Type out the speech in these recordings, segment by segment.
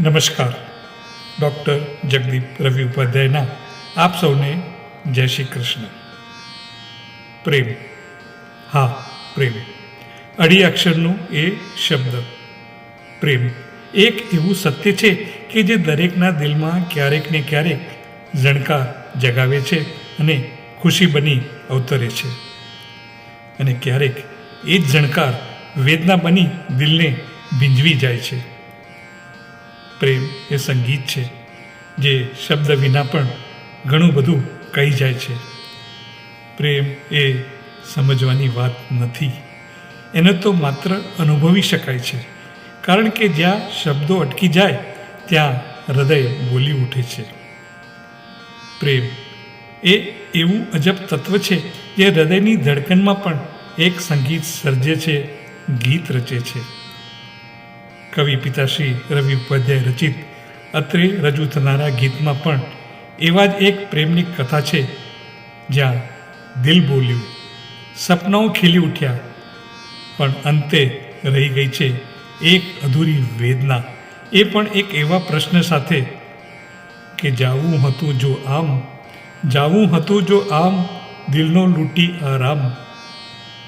નમસ્કાર. ડૉક્ટર જગદીપ રવિ ઉપાધ્યાયના આપ સૌને જય શ્રી કૃષ્ણ. પ્રેમ, હા પ્રેમ, અઢી અક્ષરનું એ શબ્દ પ્રેમ એક એવું સત્ય છે કે જે દરેકના દિલમાં ક્યારેક ને ક્યારેક ઝણકાર જગાવે છે અને ખુશી બની અવતરે છે, અને ક્યારેક એ જ ઝણકાર વેદના બની દિલને ભીંજવી જાય છે. પ્રેમ એ સંગીત છે જે શબ્દ વિના પણ ઘણું બધું કહી જાય છે. પ્રેમ એ સમજવાની વાત નથી, એને તો માત્ર અનુભવી શકાય છે, કારણ કે જ્યાં શબ્દો અટકી જાય ત્યાં હૃદય બોલી ઉઠે છે. પ્રેમ એ એવું અજબ તત્વ છે જે હૃદયની ધડકનમાં પણ એક સંગીત સર્જે છે, ગીત રચે છે. કવિ પિતાશ્રી રવિ ઉપાધ્યાય રચિત અત્રે રજૂ થનારા ગીતમાં પણ એવા જ એક પ્રેમની કથા છે, જ્યાં દિલ બોલ્યું, સપનાઓ ખીલી ઉઠ્યા, પણ અંતે રહી ગઈ છે એક અધૂરી વેદના. એ પણ એક એવા પ્રશ્ન સાથે કે જાવું હતું જો આમ દિલનો લૂંટી આરામ,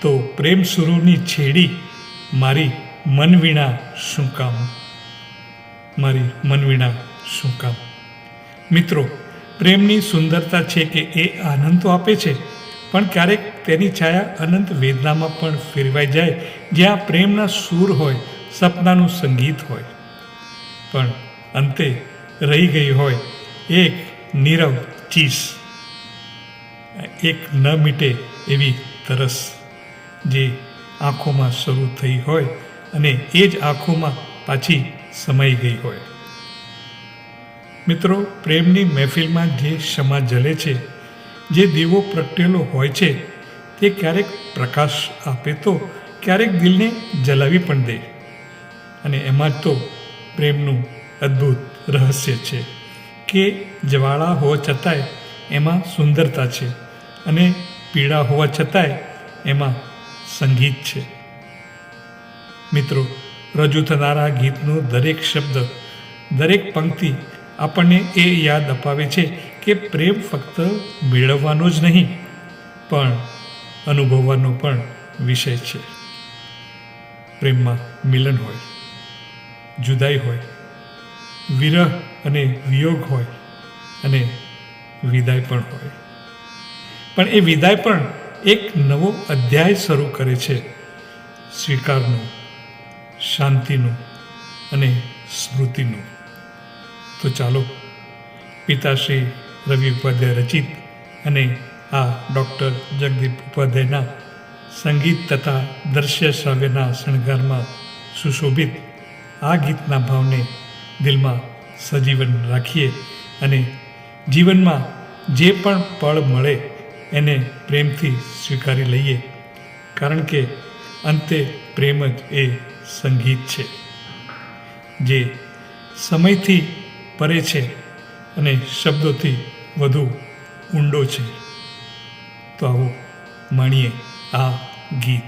તો પ્રેમ સુરોની છેડી મારી મનવીણા શું કામ. મિત્રો, પ્રેમની સુંદરતા છે કે એ આનંદ તો આપે છે, પણ ક્યારેક તેની છાયા અનંત વેદનામાં પણ ફેરવાઈ જાય, જ્યાં પ્રેમના સૂર હોય, સપનાનું સંગીત હોય, પણ અંતે રહી ગઈ હોય એક નીરવ ચીસ, એક ન મીટે એવી તરસ, જે આંખોમાં શરૂ થઈ હોય અને એ જ આંખોમાં પાછી સમાઈ ગઈ હોય. મિત્રો, પ્રેમની મહેફિલમાં જે ક્ષમા જલે છે, જે દીવો પ્રગટેલો હોય છે, તે ક્યારેક પ્રકાશ આપે તો ક્યારેક દિલને જલાવી પણ દે, અને એમાં જ તો પ્રેમનું અદ્ભુત રહસ્ય છે કે જ્વાળા હોવા છતાંય એમાં સુંદરતા છે, અને પીડા હોવા છતાંય એમાં સંગીત છે. મિત્રો, રજૂ થનારા ગીતનો દરેક શબ્દ, દરેક પંક્તિ આપણને એ યાદ અપાવે છે કે પ્રેમ ફક્ત મેળવવાનો જ નહીં, પણ અનુભવવાનો પણ વિષય છે. પ્રેમમાં મિલન હોય, જુદાઈ હોય, વિરહ અને વિયોગ હોય, અને વિદાય પણ હોય. પણ એ વિદાય પણ એક નવો અધ્યાય શરૂ કરે છે, સ્વીકારનું, શાંતિનું અને સ્મૃતિનું. તો ચાલો, પિતાશ્રી રવિ ઉપાધ્યાય રચિત અને આ ડૉક્ટર જગદીપ ઉપાધ્યાયના સંગીત તથા દ્રશ્ય શ્રાવ્યના શણગારમાં સુશોભિત આ ગીતના ભાવને દિલમાં સજીવન રાખીએ, અને જીવનમાં જે પણ પળ મળે એને પ્રેમથી સ્વીકારી લઈએ, કારણ કે અંતે પ્રેમ જ એ સંગીત છે જે સમયથી પરે છે અને શબ્દોથી વધુ ઊંડો છે. તો આવો માણીએ આ ગીત.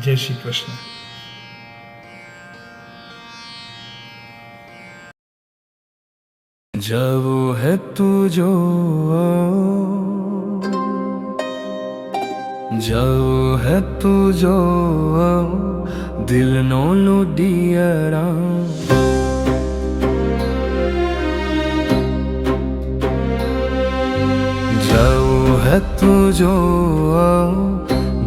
જય શ્રી કૃષ્ણ. जब है तू जो दिल नो लुडियरा, जब है तू जो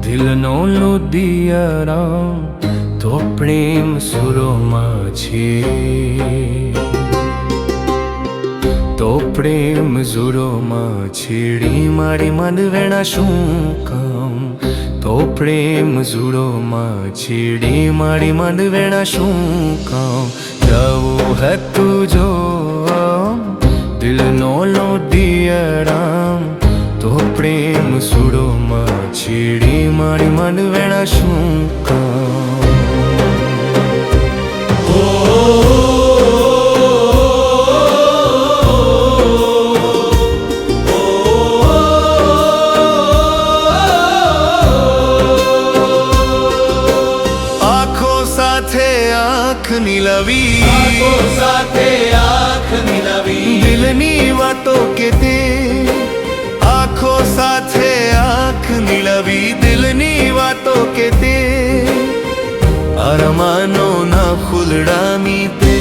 दिल नो लुडियरा, तो प्रेम सुरोमा छे, तो प्रेम ઝુરોમાં છેડી મારી મન વેણા શું કામ, તો પ્રેમ ઝુરોમાં છેડી મારી મન વેણા શું કામ. જવું હે તું જો દિલનો લોડિયરામ, તો પ્રેમ ઝુરોમાં છેડી મારી મન વેણા શું કામ. મિલાવી આંખો સાથે આંખ મિલાવી દિલની વાતો કે તે આંખો સાથે આંખ મિલાવી દિલની વાતો કે તે અરમાનોના ફૂલડાની તે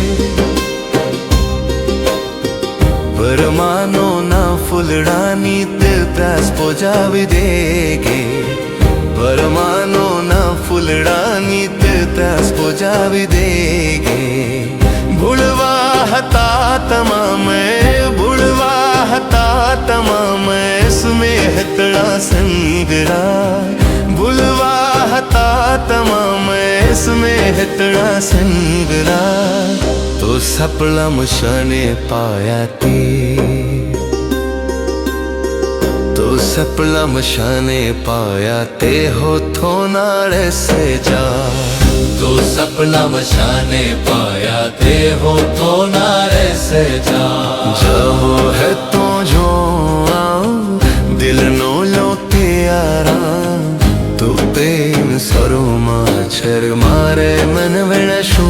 વરમાનોના ફૂલડાની તે પ્યાસ પોજાવી દેગે વરમાનોના ફૂલડાની તે પ્યાસ પોજાવી દેગે ભૂલવા હતા તમામ સ્મેહતડા સંગરા ભૂલવા હતા તમામ સ્મેહતડા સંગરા તો સપલા મુશાને પાયા તે तो सपना मशाने पाया ते हो थोनारे से जा तो सपना मशाने पाया ते हो तो नारे से जा जाओ है तो जो आओ दिल नो लो के आराम तो प्रेम सरोमा छर मारे मन वेण शू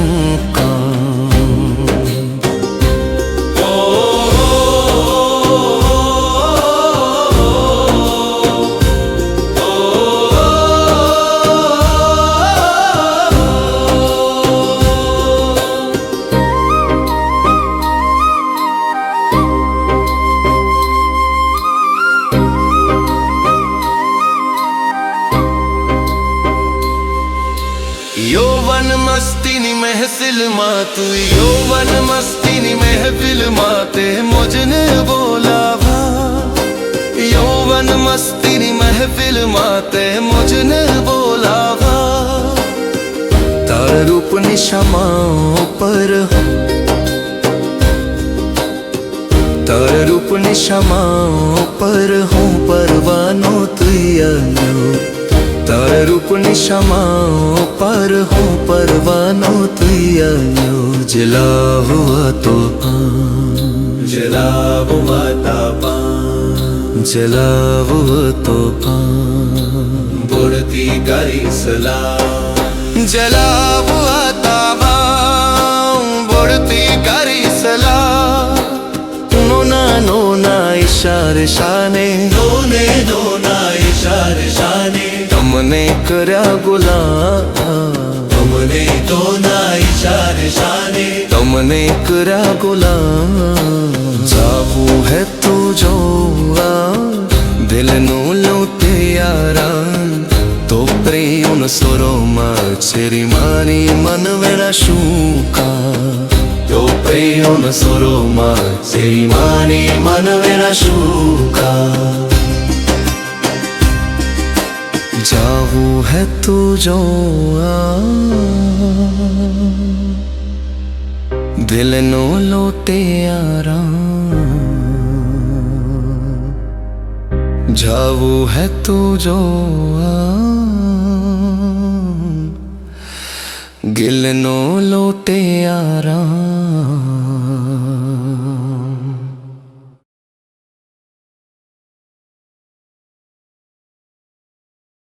यौवन मस्तीनी महफिल माँ तू यौवन मस्तीनी महफिल माँ ते मुझने बोलावा यौवन मस्तीनी महफिल माँ ते मुझने बोलावा तार रूप निशामाओं पर तार रूप निशामाओं पर हूँ परवानो तुयानो तार रूप निशामाओं पर हूँ परवानो तुयानो जला हुआ तो जला हुआ तापा जला हुआ तो बुढ़ती करी सला जला हुआ ताबा बुढ़ती करी सला नोना इशारे शाने दोने दोना इशारे शाने तमने कर्या गुलाम तुमने दोना इशारे शाने तमने कर्या गुलाम जावू है तू जो दिल नो लूटे यारा तो प्रेम सोरोमा छेरी मारी मन वेड़ा शूका तो प्रेम सोरोमा छेरी मारी मन वेड़ा शूका जावू है तू जो दिल नो लोटे यारा जावू है तू जो गिल नो लोटे यारा